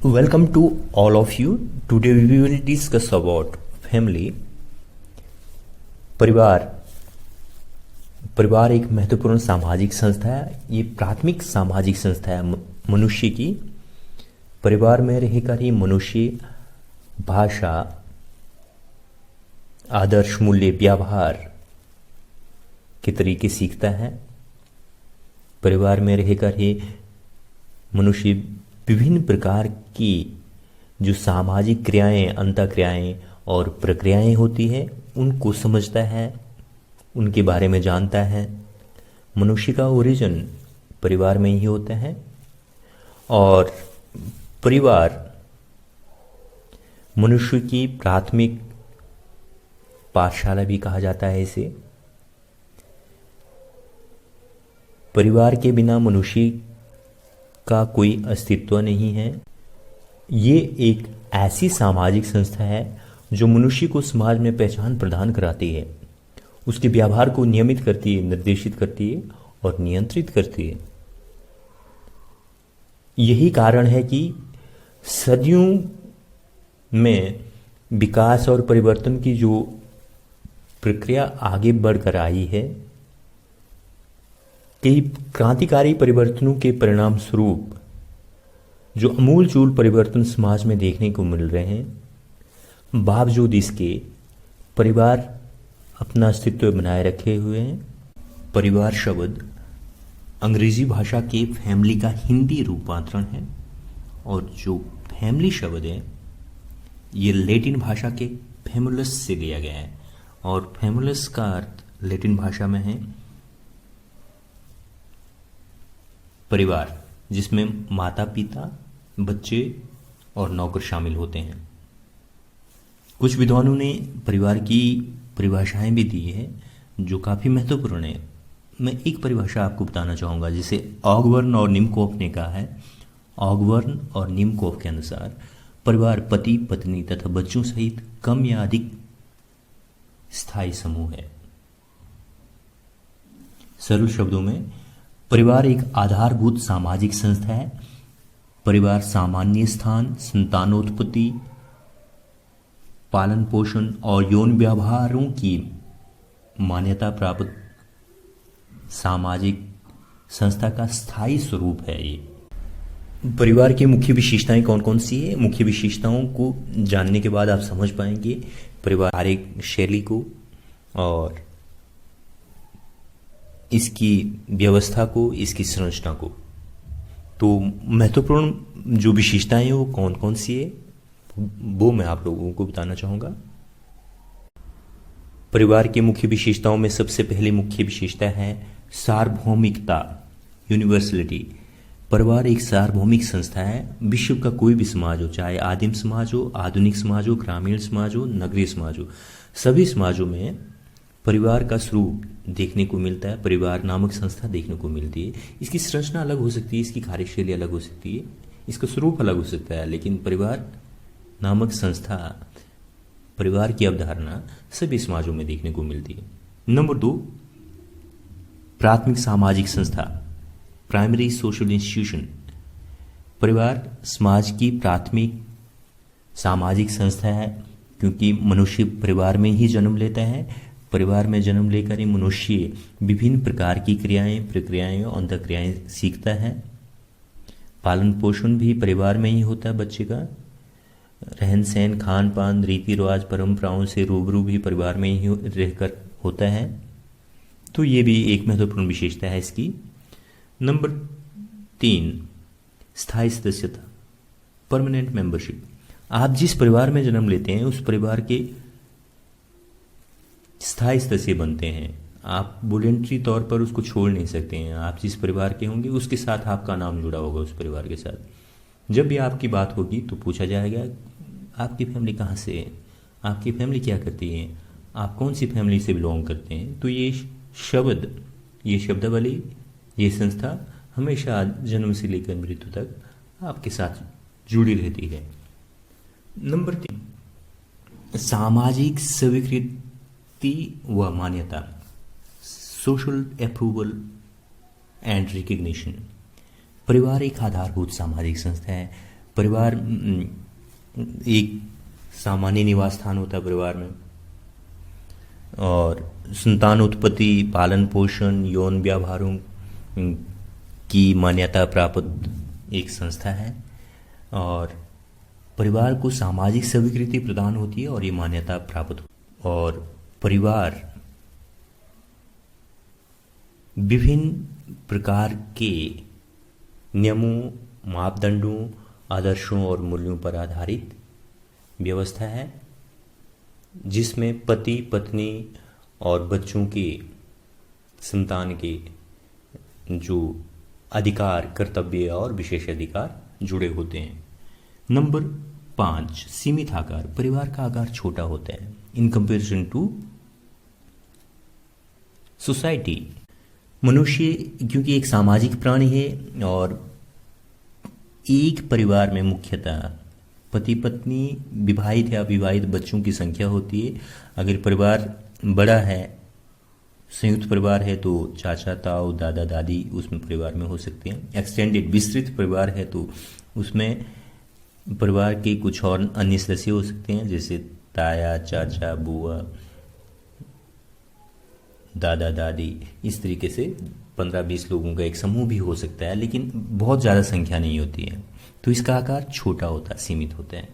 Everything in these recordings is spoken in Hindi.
Welcome to all of you. Today we will discuss about family. परिवार एक महत्वपूर्ण सामाजिक संस्था है। ये प्राथमिक सामाजिक संस्था है मनुष्य की। परिवार में रहकर ही मनुष्य भाषा, आदर्श, मूल्य, व्यवहार के तरीके सीखता है। परिवार में रहकर ही मनुष्य विभिन्न प्रकार की जो सामाजिक क्रियाएं, अंतःक्रियाएं और प्रक्रियाएं होती हैं उनको समझता है, उनके बारे में जानता है। मनुष्य का ओरिजिन परिवार में ही होता है और परिवार मनुष्य की प्राथमिक पाठशाला भी कहा जाता है इसे। परिवार के बिना मनुष्य का कोई अस्तित्व नहीं है। ये एक ऐसी सामाजिक संस्था है जो मनुष्य को समाज में पहचान प्रदान कराती है, उसके व्यवहार को नियमित करती है, निर्देशित करती है और नियंत्रित करती है। यही कारण है कि सदियों में विकास और परिवर्तन की जो प्रक्रिया आगे बढ़कर आई है, कई क्रांतिकारी परिवर्तनों के परिणाम स्वरूप जो अमूलचूल परिवर्तन समाज में देखने को मिल रहे हैं, बावजूद इसके परिवार अपना अस्तित्व बनाए रखे हुए हैं। परिवार शब्द अंग्रेजी भाषा के फैमिली का हिंदी रूपांतरण है और जो फैमिली शब्द है ये लैटिन भाषा के फैमुलस से लिया गया है और फैमुलस का अर्थ लैटिन भाषा में है परिवार, जिसमें माता पिता, बच्चे और नौकर शामिल होते हैं। कुछ विद्वानों ने परिवार की परिभाषाएं भी दी है जो काफ़ी महत्वपूर्ण है। मैं एक परिभाषा आपको बताना चाहूँगा जिसे ऑगबर्न और निमकोफ ने कहा है। ऑगबर्न और निमकोफ के अनुसार परिवार पति, पत्नी तथा बच्चों सहित कम या अधिक स्थायी समूह है। सरल शब्दों में परिवार एक आधारभूत सामाजिक संस्था है। परिवार सामान्य स्थान, संतानोत्पत्ति, पालन पोषण और यौन व्यवहारों की मान्यता प्राप्त सामाजिक संस्था का स्थायी स्वरूप है। ये परिवार की मुख्य विशेषताएं कौन कौन सी है? मुख्य विशेषताओं को जानने के बाद आप समझ पाएंगे पारिवारिक शैली को और इसकी व्यवस्था को, इसकी संरचना को। तो महत्वपूर्ण जो विशेषताएं हैं वो कौन कौन सी है वो मैं आप लोगों को बताना चाहूँगा। परिवार की मुख्य विशेषताओं में सबसे पहली मुख्य विशेषता है सार्वभौमिकता, यूनिवर्सलिटी। परिवार एक सार्वभौमिक संस्था है। विश्व का कोई भी समाज हो, चाहे आदिम समाज हो, आधुनिक समाज हो, ग्रामीण समाज हो, नगरीय समाज हो, सभी समाजों में परिवार का स्वरूप देखने को मिलता है। परिवार नामक संस्था देखने को मिलती है। इसकी संरचना अलग हो सकती है, इसकी कार्यशैली अलग हो सकती है, इसका स्वरूप अलग हो सकता है, लेकिन परिवार नामक संस्था, परिवार की अवधारणा सभी समाजों में देखने को मिलती है। नंबर 2, प्राथमिक सामाजिक संस्था, प्राइमरी सोशल इंस्टीट्यूशन। परिवार समाज की प्राथमिक सामाजिक संस्था है क्योंकि मनुष्य परिवार में ही जन्म लेता है। परिवार में जन्म लेकर ही मनुष्य विभिन्न प्रकार की क्रियाएं, प्रक्रियाएं और अंतःक्रियाएं सीखता है। पालन पोषण भी परिवार में ही होता है बच्चे का। रहन सहन, खान पान, रीति रिवाज, परंपराओं से रूबरू भी परिवार में ही रहकर होता है। तो ये भी एक महत्वपूर्ण विशेषता है इसकी। नंबर 3, स्थायी सदस्यता, परमानेंट मेंबरशिप। आप जिस परिवार में जन्म लेते हैं उस परिवार के स्थायी सदस्य बनते हैं। आप वॉलंटरी तौर पर उसको छोड़ नहीं सकते हैं। आप जिस परिवार के होंगे उसके साथ आपका नाम जुड़ा होगा, उस परिवार के साथ। जब भी आपकी बात होगी तो पूछा जाएगा आपकी फैमिली कहाँ से है, आपकी फैमिली क्या करती है, आप कौन सी फैमिली से बिलोंग करते हैं। तो ये शब्दावली, ये संस्था हमेशा जन्म से लेकर मृत्यु तक आपके साथ जुड़ी रहती है। नंबर 3, सामाजिक स्वीकृति व मान्यता, सोशल अप्रूवल एंड रिकग्निशन। परिवार एक आधारभूत सामाजिक संस्था है। परिवार एक सामान्य निवास स्थान होता है परिवार में, और संतान उत्पत्ति, पालन पोषण, यौन व्यवहारों की मान्यता प्राप्त एक संस्था है, और परिवार को सामाजिक स्वीकृति प्रदान होती है और ये मान्यता प्राप्त, और परिवार विभिन्न प्रकार के नियमों, मापदंडों, आदर्शों और मूल्यों पर आधारित व्यवस्था है, जिसमें पति, पत्नी और बच्चों के, संतान के जो अधिकार, कर्तव्य और विशेष अधिकार जुड़े होते हैं। नंबर 5, सीमित आकार। परिवार का आकार छोटा होता है इन कंपैरिजन टू सोसाइटी। मनुष्य क्योंकि एक सामाजिक प्राणी है और एक परिवार में मुख्यतः पति पत्नी, विवाहित या अविवाहित बच्चों की संख्या होती है। अगर परिवार बड़ा है, संयुक्त परिवार है, तो चाचा, ताऊ, दादा, दादी उसमें परिवार में हो सकते हैं। एक्सटेंडेड, विस्तृत परिवार है तो उसमें परिवार के कुछ और अन्य सदस्य हो सकते हैं, जैसे ताया, चाचा, बुआ, दादा, दादी। इस तरीके से 15-20 लोगों का एक समूह भी हो सकता है, लेकिन बहुत ज़्यादा संख्या नहीं होती है, तो इसका आकार छोटा होता है, सीमित होता है।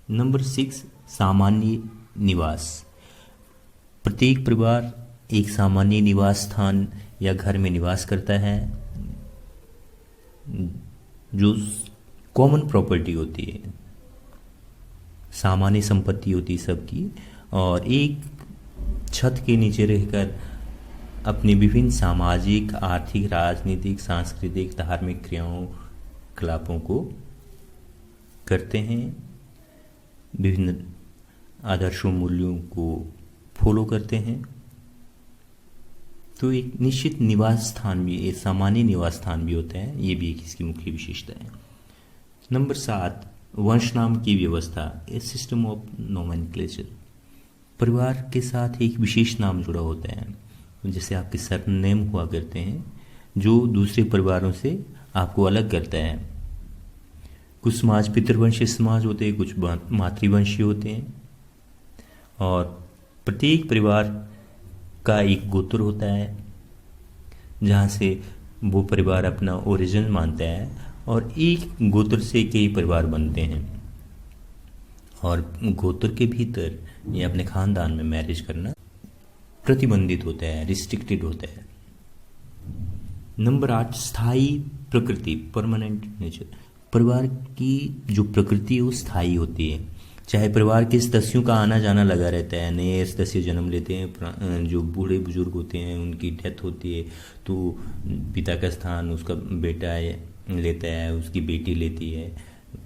नंबर 6, सामान्य निवास। प्रत्येक परिवार एक सामान्य निवास स्थान या घर में निवास करता है, जो कॉमन प्रॉपर्टी होती है, सामान्य संपत्ति होती है सबकी, और एक छत के नीचे रहकर अपनी विभिन्न सामाजिक, आर्थिक, राजनीतिक, सांस्कृतिक, धार्मिक क्रियाओं, कलापों को करते हैं, विभिन्न आदर्शों, मूल्यों को फॉलो करते हैं। तो एक निश्चित निवास स्थान भी, एक सामान्य निवास स्थान भी होता है, ये भी एक इसकी मुख्य विशेषता है। नंबर 7, वंश नाम की व्यवस्था, ए सिस्टम ऑफ नोमेनक्लेचर। परिवार के साथ एक विशेष नाम जुड़ा होता है, जैसे आपके सरनेम हुआ करते हैं, जो दूसरे परिवारों से आपको अलग करता है। कुछ समाज पितृवंशीय समाज होते हैं, कुछ मातृवंशीय होते हैं, और प्रत्येक परिवार का एक गोत्र होता है, जहाँ से वो परिवार अपना ओरिजिन मानता है, और एक गोत्र से कई परिवार बनते हैं, और गोत्र के भीतर ये अपने खानदान में मैरिज करना प्रतिबंधित होता है, रिस्ट्रिक्टेड होता है। नंबर 8, स्थायी प्रकृति, परमानेंट नेचर। परिवार की जो प्रकृति है वो स्थायी होती है, चाहे परिवार के सदस्यों का आना जाना लगा रहता है, नए सदस्य जन्म लेते हैं, जो बूढ़े बुजुर्ग होते हैं उनकी डेथ होती है, तो पिता का स्थान उसका बेटा लेता है, उसकी बेटी लेती है,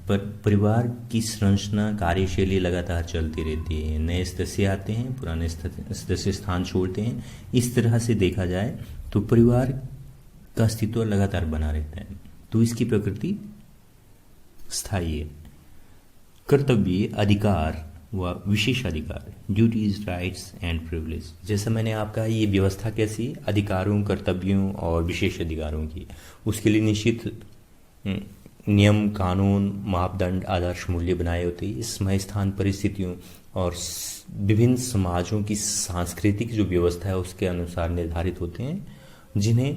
पर परिवार की संरचना, कार्यशैली लगातार चलती रहती है। नए सदस्य आते हैं, पुराने सदस्य स्थान छोड़ते हैं। इस तरह से देखा जाए तो परिवार का अस्तित्व लगातार बना रहता है, तो इसकी प्रकृति स्थायी है। कर्तव्य, अधिकार व विशेष अधिकार, ड्यूटीज, राइट्स एंड प्रिविलेज। जैसा मैंने आपका ये व्यवस्था कैसी, अधिकारों, कर्तव्यों और विशेष अधिकारों की, उसके लिए निश्चित नियम, कानून, मापदंड, आदर्श, मूल्य बनाए होते हैं। समय, स्थान, परिस्थितियों और विभिन्न समाजों की सांस्कृतिक जो व्यवस्था है उसके अनुसार निर्धारित होते हैं, जिन्हें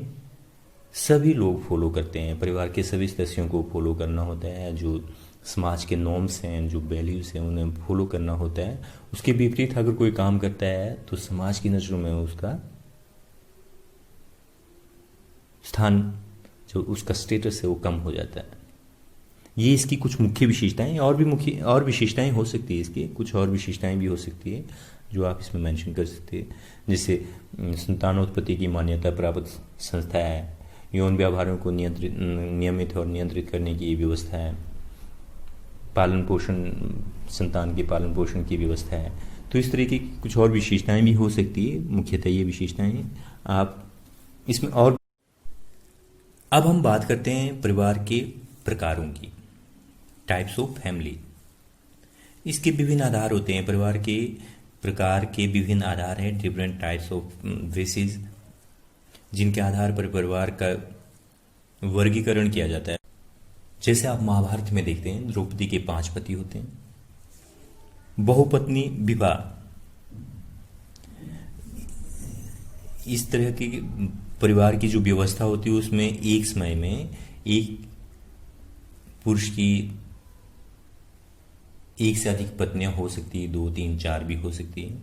सभी लोग फॉलो करते हैं। परिवार के सभी सदस्यों को फॉलो करना होता है, जो समाज के नॉर्म्स हैं, जो वैल्यूज हैं, उन्हें फॉलो करना होता है। उसके विपरीत अगर कोई काम करता है तो समाज की नज़रों में उसका स्थान, जो उसका स्टेटस है, वो कम हो जाता है। ये इसकी कुछ मुख्य विशेषताएं, और विशेषताएं हो सकती है, इसकी कुछ और विशेषताएं भी हो सकती है जो आप इसमें मेंशन कर सकते हैं। जैसे संतानोत्पत्ति की मान्यता प्राप्त संस्था है, यौन व्यवहारों को नियमित और नियंत्रित करने की व्यवस्था है, पालन पोषण, संतान के पालन पोषण की व्यवस्था है। तो इस तरह की कुछ और विशेषताएं भी हो सकती है, मुख्यतः ये विशेषताएं आप इसमें। और अब हम बात करते हैं परिवार के प्रकारों की, टाइप्स ऑफ फैमिली। इसके विभिन्न आधार होते हैं, परिवार के प्रकार के विभिन्न आधार हैं, डिफरेंट टाइप्स ऑफ बेसिस, जिनके आधार पर परिवार का वर्गीकरण किया जाता है। जैसे आप महाभारत में देखते हैं द्रौपदी के 5 पति होते हैं। बहुपत्नी विवाह, इस तरह की परिवार की जो व्यवस्था होती है उसमें एक समय में एक पुरुष की एक से अधिक पत्नियां हो सकती है, 2, 3, 4 भी हो सकती है।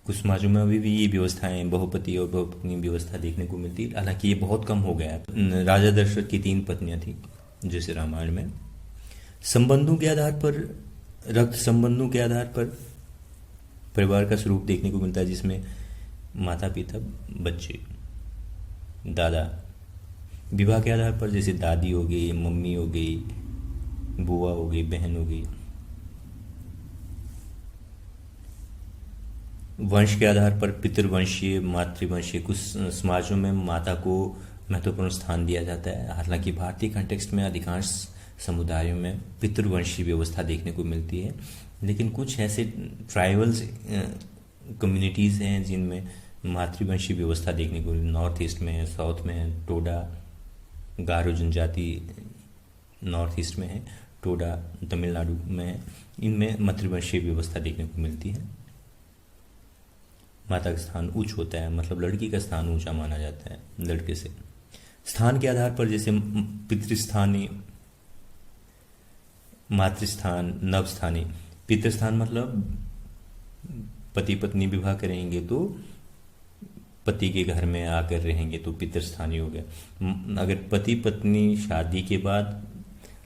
कुछ समाजों में अभी भी ये व्यवस्थाएं बहुपति और बहुपत्नी व्यवस्था देखने को मिलती है, हालांकि ये बहुत कम हो गया है। राजा दशरथ की 3 पत्नियां थी जैसे रामायण में। संबंधों के आधार पर, रक्त संबंधों के आधार पर परिवार का स्वरूप देखने को मिलता है, जिसमें माता पिता बच्चे दादा। विवाह के आधार पर जैसे दादी हो गई, मम्मी हो गई, बुआ हो गई, बहन हो गई। वंश के आधार पर पितृवंशीय, मातृवंशीय। कुछ समाजों में माता को महत्वपूर्ण स्थान दिया जाता है, हालांकि भारतीय कॉन्टेक्स्ट में अधिकांश समुदायों में पितृवंशीय व्यवस्था देखने को मिलती है। लेकिन कुछ ऐसे ट्राइबल्स कम्युनिटीज़ हैं जिनमें मातृवंशीय व्यवस्था देखने को नॉर्थ ईस्ट में है, साउथ में है, टोडा गारो जनजाति नॉर्थ ईस्ट में है, टोडा तमिलनाडु में है। इनमें मातृवंशीय व्यवस्था देखने को मिलती है। माता का स्थान उच्च होता है, मतलब लड़की का स्थान ऊंचा माना जाता है लड़के से। स्थान के आधार पर जैसे पितृस्थानी, मातृस्थान, नवस्थानी। पितृस्थान मतलब पति पत्नी विवाह करेंगे तो पति के घर में आकर रहेंगे तो पितृस्थानी हो गया। अगर पति पत्नी शादी के बाद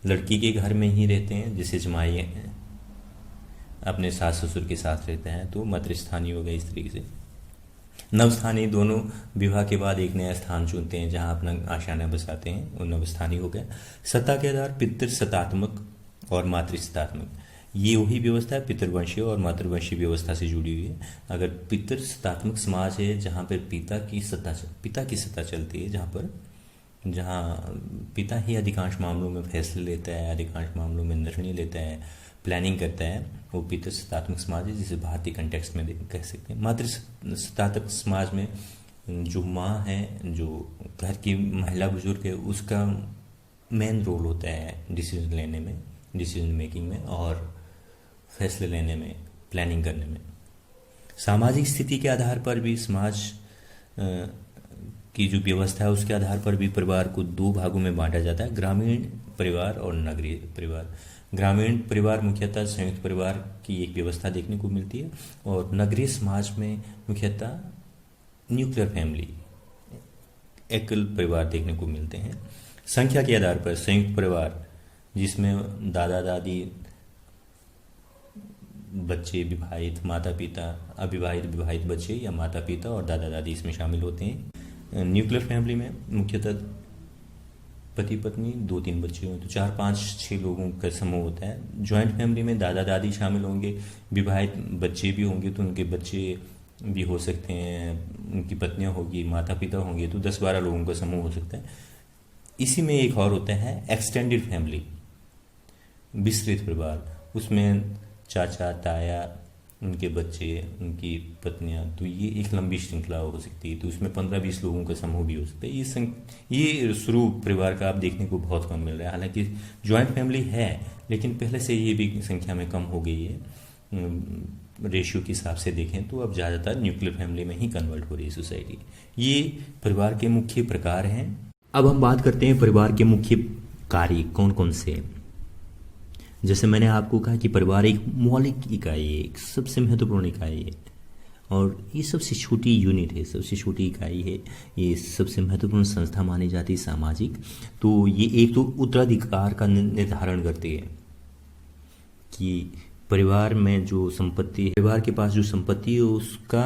लड़की के घर में ही रहते हैं, जैसे जमाई अपने सास ससुर के साथ रहते हैं, तो मातृस्थानी हो गया इस तरीके से। नवस्थानी दोनों विवाह के बाद एक नया स्थान चुनते हैं जहां अपना आशाना बसाते हैं, वो नवस्थानी हो गया। सत्ता के आधार पितृ सत्तात्मक और मातृ सत्तात्मक, ये वही व्यवस्था है पितृवंशीय और मातृवंशीय व्यवस्था से जुड़ी हुई है। अगर पितृ सत्तात्मक समाज है जहाँ पर पिता की सत्ता चलती है, जहाँ पिता ही अधिकांश मामलों में फैसले लेता है, अधिकांश मामलों में निर्णय लेता है, प्लानिंग करता है, वो पितृ सत्तात्मक समाज है, जिसे भारतीय कंटेक्स्ट में कह सकते हैं। मातृ सत्तात्मक समाज में जो माँ है, जो घर की महिला बुजुर्ग है, उसका मेन रोल होता है डिसीजन लेने में, डिसीजन मेकिंग में और फैसले लेने में, प्लानिंग करने में। सामाजिक स्थिति के आधार पर भी समाज की जो व्यवस्था है उसके आधार पर भी परिवार को 2 भागों में बांटा जाता है, ग्रामीण परिवार और नगरीय परिवार। ग्रामीण परिवार मुख्यतः संयुक्त परिवार की एक व्यवस्था देखने को मिलती है और नगरीय समाज में मुख्यतः न्यूक्लियर फैमिली, एकल परिवार देखने को मिलते हैं। संख्या के आधार पर संयुक्त परिवार, जिसमें दादा दादी, बच्चे, विवाहित माता पिता, अविवाहित विवाहित बच्चे या माता पिता और दादा दादी इसमें शामिल होते हैं। न्यूक्लियर फैमिली में मुख्यतः पति पत्नी, 2-3 बच्चे हों तो 4, 5, 6 लोगों का समूह होता है। जॉइंट फैमिली में दादा दादी शामिल होंगे, विवाहित बच्चे भी होंगे तो उनके बच्चे भी हो सकते हैं, उनकी पत्नियां होगी, माता पिता होंगे तो 10-12 लोगों का समूह हो सकता है। इसी में एक और होता है एक्सटेंडेड फैमिली, विस्तृत परिवार। उसमें चाचा, ताया, उनके बच्चे, उनकी पत्नियां, तो ये एक लंबी श्रृंखला हो सकती है। तो उसमें 15-20 लोगों का समूह भी हो सकता है। ये स्वरूप परिवार का आप देखने को बहुत कम मिल रहा है। हालांकि जॉइंट फैमिली है, लेकिन पहले से ये भी संख्या में कम हो गई है। रेशियो के हिसाब से देखें तो अब ज़्यादातर न्यूक्लियर फैमिली में ही कन्वर्ट हो रही है सोसाइटी। ये परिवार के मुख्य प्रकार हैं। अब हम बात करते हैं परिवार के मुख्य कार्य कौन कौन से। जैसे मैंने आपको कहा कि परिवार एक मौलिक इकाई है, एक सबसे महत्वपूर्ण इकाई है और ये सबसे छोटी यूनिट है, सबसे छोटी इकाई है। ये सबसे महत्वपूर्ण संस्था मानी जाती है सामाजिक। तो ये एक तो उत्तराधिकार का निर्धारण करती है कि परिवार में जो संपत्ति, परिवार के पास जो संपत्ति है उसका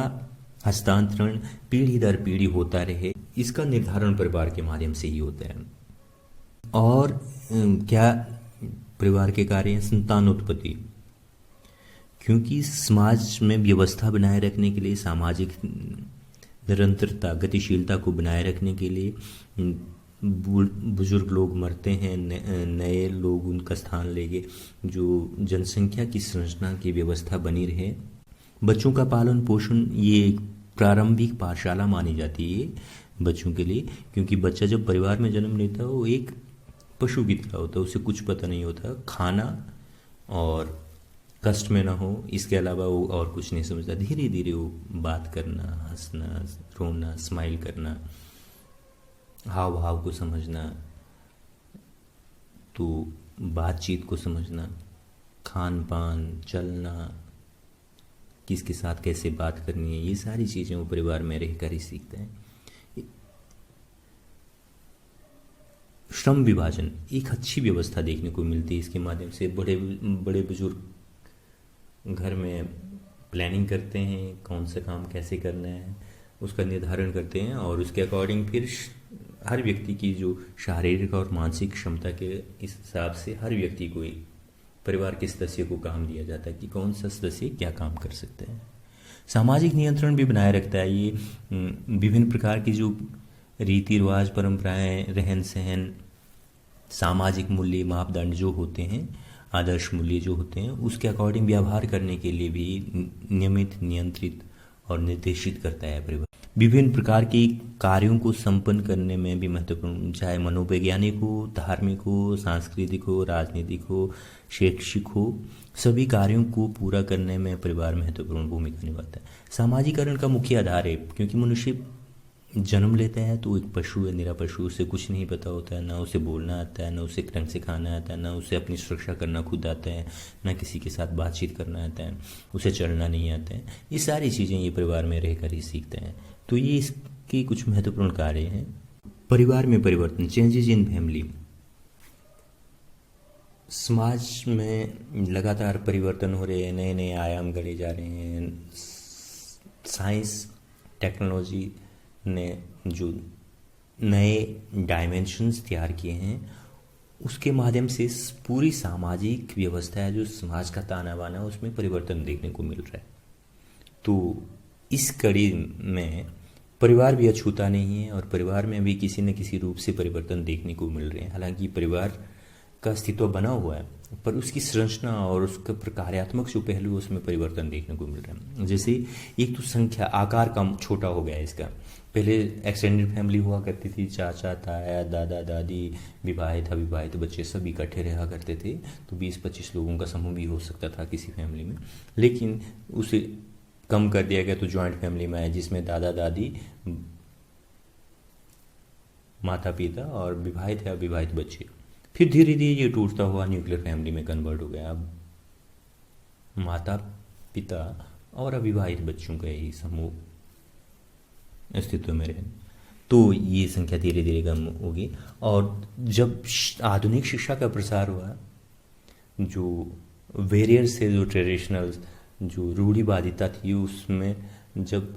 हस्तांतरण पीढ़ी दर पीढ़ी होता रहे, इसका निर्धारण परिवार के माध्यम से ही होता है। और क्या परिवार के कार्य हैं? संतानोत्पत्ति, क्योंकि समाज में व्यवस्था बनाए रखने के लिए, सामाजिक निरंतरता, गतिशीलता को बनाए रखने के लिए बुजुर्ग लोग मरते हैं, नए लोग उनका स्थान लेंगे, जो जनसंख्या की संरचना की व्यवस्था बनी रहे। बच्चों का पालन पोषण, ये एक प्रारंभिक पाठशाला मानी जाती है बच्चों के लिए, क्योंकि बच्चा जब परिवार में जन्म लेता है वो एक पशु की तरह होता है, उसे कुछ पता नहीं होता, खाना और कष्ट में ना हो, इसके अलावा वो और कुछ नहीं समझता। धीरे धीरे वो बात करना, हंसना, रोना, स्माइल करना, हाव भाव को समझना, तो बातचीत को समझना, खान पान, चलना, किसके साथ कैसे बात करनी है, ये सारी चीज़ें वो परिवार में रहकर ही सीखते हैं। श्रम विभाजन एक अच्छी व्यवस्था देखने को मिलती है, इसके माध्यम से बड़े बड़े बुजुर्ग घर में प्लानिंग करते हैं, कौन सा काम कैसे करना है उसका निर्धारण करते हैं, और उसके अकॉर्डिंग फिर हर व्यक्ति की जो शारीरिक और मानसिक क्षमता के इस हिसाब से हर व्यक्ति को परिवार के सदस्य को काम दिया जाता है कि कौन सा सदस्य क्या काम कर सकते हैं। सामाजिक नियंत्रण भी बनाए रखता है ये। विभिन्न प्रकार की जो रीति रिवाज, परंपराएं, रहन सहन, सामाजिक मूल्य, मापदंड जो होते हैं, आदर्श मूल्य जो होते हैं, उसके अकॉर्डिंग व्यवहार करने के लिए भी नियमित, नियंत्रित और निर्देशित करता है परिवार। विभिन्न प्रकार के कार्यों को संपन्न करने में भी महत्वपूर्ण, चाहे मनोवैज्ञानिक हो, धार्मिक हो, सांस्कृतिक हो, राजनीतिक हो, शैक्षिक हो, सभी कार्यों को पूरा करने में परिवार महत्वपूर्ण भूमिका निभाता है। सामाजिकरण का मुख्य आधार है, क्योंकि मनुष्य जन्म लेता है तो एक पशु है, निरा पशु, उसे कुछ नहीं पता होता है, ना उसे बोलना आता है, ना उसे ढंग से खाना आता है, ना उसे अपनी सुरक्षा करना खुद आता है, ना किसी के साथ बातचीत करना आता है, उसे चलना नहीं आता है। ये सारी चीज़ें ये परिवार में रहकर ही सीखते हैं। तो ये इसके कुछ महत्वपूर्ण कार्य हैं। परिवार में परिवर्तन, चेंजेज इन फैमिली। समाज में लगातार परिवर्तन हो रहे हैं, नए नए आयाम गढ़े जा रहे हैं। साइंस, टेक्नोलॉजी ने जो नए डायमेंशंस तैयार किए हैं, उसके माध्यम से पूरी सामाजिक व्यवस्था है, जो समाज का ताना बाना, उसमें परिवर्तन देखने को मिल रहा है। तो इस कड़ी में परिवार भी अछूता नहीं है, और परिवार में भी किसी न किसी रूप से परिवर्तन देखने को मिल रहे हैं। हालांकि परिवार का अस्तित्व बना हुआ है, पर उसकी संरचना और उसका प्रकार्यात्मक जो पहलू है, उसमें परिवर्तन देखने को मिल रहा है। जैसे एक तो संख्या, आकार कम, छोटा हो गया है इसका। पहले एक्सटेंडेड फैमिली हुआ करती थी, चाचा, ताया, दादा, दादी, विवाहित, अविवाहित बच्चे सब इकट्ठे रहा करते थे, तो 20-25 लोगों का समूह भी हो सकता था किसी फैमिली में। लेकिन उसे कम कर दिया गया, तो जॉइंट फैमिली में आया, जिसमें दादा दादी, माता पिता और विवाहित या अविवाहित बच्चे। फिर धीरे धीरे ये टूटता हुआ न्यूक्लियर फैमिली में कन्वर्ट हो गया। अब माता पिता और अविवाहित बच्चों का ही समूह अस्तित्व में रहे, तो ये संख्या धीरे धीरे कम होगी। और जब आधुनिक शिक्षा का प्रसार हुआ, जो वेरियर से जो ट्रेडिशनल, जो रूढ़िवादिता थी, उसमें जब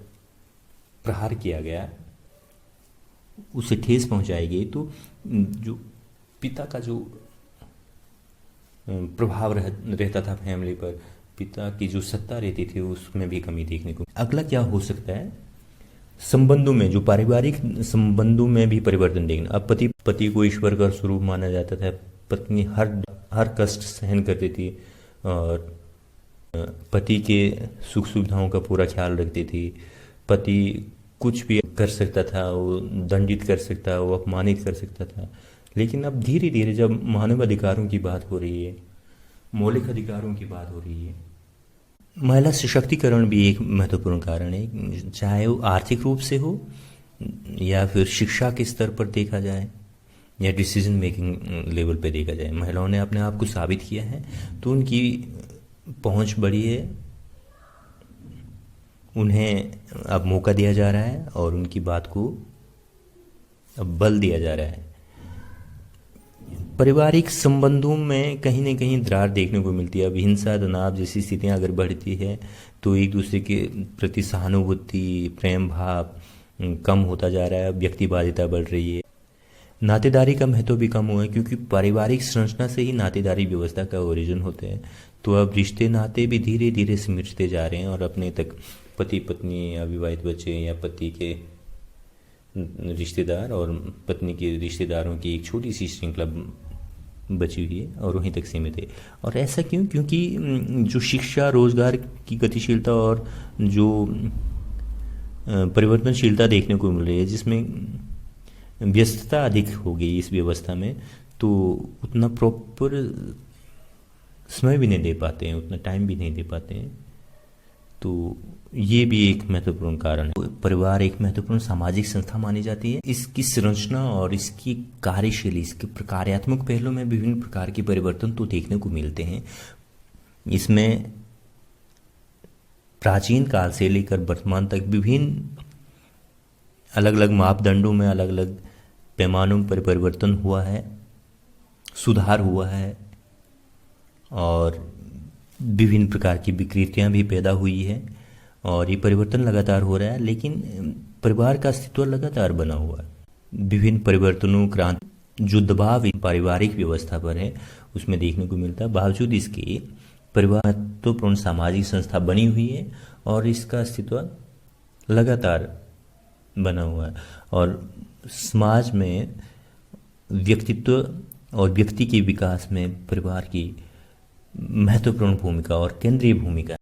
प्रहार किया गया, उसे ठेस पहुंचाई गई, तो जो पिता का जो प्रभाव रहता था फैमिली पर, पिता की जो सत्ता रहती थी, उसमें भी कमी देखने को। अगला क्या हो सकता है, संबंधों में, जो पारिवारिक संबंधों में भी परिवर्तन देखना। अब पति को ईश्वर का स्वरूप माना जाता था, पत्नी हर कष्ट सहन करती थी और पति के सुख सुविधाओं का पूरा ख्याल रखती थी। पति कुछ भी कर सकता था, वो दंडित कर सकता, वो अपमानित कर सकता था। लेकिन अब धीरे धीरे जब मानव अधिकारों की बात हो रही है, मौलिक अधिकारों की बात हो रही है, महिला सशक्तिकरण भी एक महत्वपूर्ण कारण है, चाहे वो आर्थिक रूप से हो या फिर शिक्षा के स्तर पर देखा जाए या डिसीजन मेकिंग लेवल पे देखा जाए। महिलाओं ने अपने आप को साबित किया है, तो उनकी पहुंच बढ़ी है, उन्हें अब मौका दिया जा रहा है और उनकी बात को अब बल दिया जा रहा है। पारिवारिक संबंधों में कहीं न कहीं दरार देखने को मिलती है। अब हिंसा, तनाव जैसी स्थितियां अगर बढ़ती है, तो एक दूसरे के प्रति सहानुभूति, प्रेम भाव कम होता जा रहा है, व्यक्तिवादिता बढ़ रही है। नातेदारी का महत्व भी कम हुआ है, क्योंकि पारिवारिक संरचना से ही नातेदारी व्यवस्था का ओरिजिन होते हैं। तो अब रिश्ते नाते भी धीरे धीरे सिमटते जा रहे हैं और अपने तक पति पत्नी, अविवाहित बच्चे या पति के रिश्तेदार और पत्नी के रिश्तेदारों की एक छोटी सी श्रृंखला बची हुई है और वहीं तक सीमित है। और ऐसा क्यों? क्योंकि जो शिक्षा, रोजगार की गतिशीलता और जो परिवर्तनशीलता देखने को मिल रही है, जिसमें व्यस्तता अधिक हो गई इस व्यवस्था में, तो उतना प्रॉपर समय भी नहीं दे पाते हैं, उतना टाइम भी नहीं दे पाते हैं। तो ये भी एक महत्वपूर्ण कारण है। परिवार एक महत्वपूर्ण सामाजिक संस्था मानी जाती है। इसकी संरचना और इसकी कार्यशैली, इसके कार्यात्मक पहलू में विभिन्न प्रकार के परिवर्तन तो देखने को मिलते हैं। इसमें प्राचीन काल से लेकर वर्तमान तक विभिन्न अलग अलग मापदंडों में अलग अलग पैमानों पर परिवर्तन हुआ है, सुधार हुआ है और विभिन्न प्रकार की विकृतियां भी पैदा हुई है और ये परिवर्तन लगातार हो रहा है। लेकिन परिवार का अस्तित्व लगातार बना हुआ है। विभिन्न परिवर्तनों, क्रांति, जो दबाव पारिवारिक व्यवस्था पर है उसमें देखने को मिलता है। बावजूद इसके परिवार महत्वपूर्ण सामाजिक संस्था बनी हुई है और इसका अस्तित्व लगातार बना हुआ है। और समाज में व्यक्तित्व और व्यक्ति के विकास में परिवार की महत्वपूर्ण भूमिका और केंद्रीय भूमिका